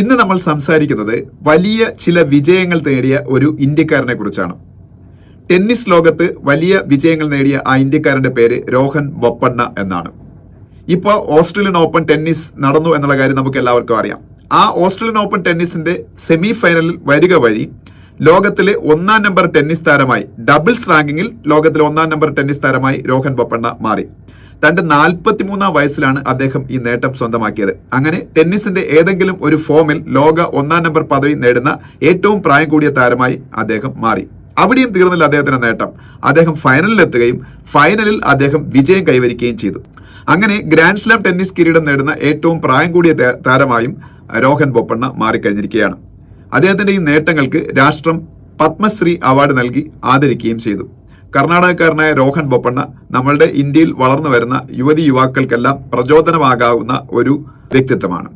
ഇന്ന് നമ്മൾ സംസാരിക്കുന്നത് വലിയ ചില വിജയങ്ങൾ നേടിയ ഒരു ഇന്ത്യക്കാരനെ കുറിച്ചാണ്. ടെന്നീസ് ലോകത്ത് വലിയ വിജയങ്ങൾ നേടിയ ആ ഇന്ത്യക്കാരന്റെ പേര് രോഹൻ ബൊപ്പണ്ണ എന്നാണ്. ഇപ്പോൾ ഓസ്ട്രേലിയൻ ഓപ്പൺ ടെന്നീസ് നടന്നു എന്നുള്ള കാര്യം നമുക്ക് എല്ലാവർക്കും അറിയാം. ആ ഓസ്ട്രേലിയൻ ഓപ്പൺ ടെന്നീസിന്റെ സെമി ഫൈനലിൽ വരിക വഴി ലോകത്തിലെ 1-ാം നമ്പർ ടെന്നീസ് താരമായി, ഡബിൾസ് റാങ്കിങ്ങിൽ ലോകത്തിലെ 1-ാം നമ്പർ ടെന്നീസ് താരമായി രോഹൻ ബൊപ്പണ്ണ മാറി. തന്റെ 43-ാം വയസ്സിലാണ് അദ്ദേഹം ഈ നേട്ടം സ്വന്തമാക്കിയത്. അങ്ങനെ ടെന്നീസിന്റെ ഏതെങ്കിലും ഒരു ഫോമിൽ ലോക 1-ാം നമ്പർ പദവി നേടുന്ന ഏറ്റവും പ്രായം കൂടിയ താരമായി അദ്ദേഹം മാറി. അവിടെയും തീർന്നില്ല അദ്ദേഹത്തിന്റെ നേട്ടം. അദ്ദേഹം ഫൈനലിലെത്തുകയും ഫൈനലിൽ അദ്ദേഹം വിജയം കൈവരിക്കുകയും ചെയ്തു. അങ്ങനെ ഗ്രാൻഡ് സ്ലാം ടെന്നീസ് കിരീടം നേടുന്ന ഏറ്റവും പ്രായം കൂടിയ താരമായും രോഹൻ ബൊപ്പണ്ണ മാറിക്കഴിഞ്ഞിരിക്കുകയാണ്. അദ്ദേഹത്തിന്റെ ഈ നേട്ടങ്ങൾക്ക് രാഷ്ട്രം പത്മശ്രീ അവാർഡ് നൽകി ആദരിക്കുകയും ചെയ്തു. കർണാടകക്കാരനായ രോഹൻ ബൊപ്പണ്ണ നമ്മളുടെ ഇന്ത്യയിൽ വളർന്നു വരുന്ന യുവതി യുവാക്കൾക്കെല്ലാം പ്രചോദനമാകാവുന്ന ഒരു വ്യക്തിത്വമാണ്.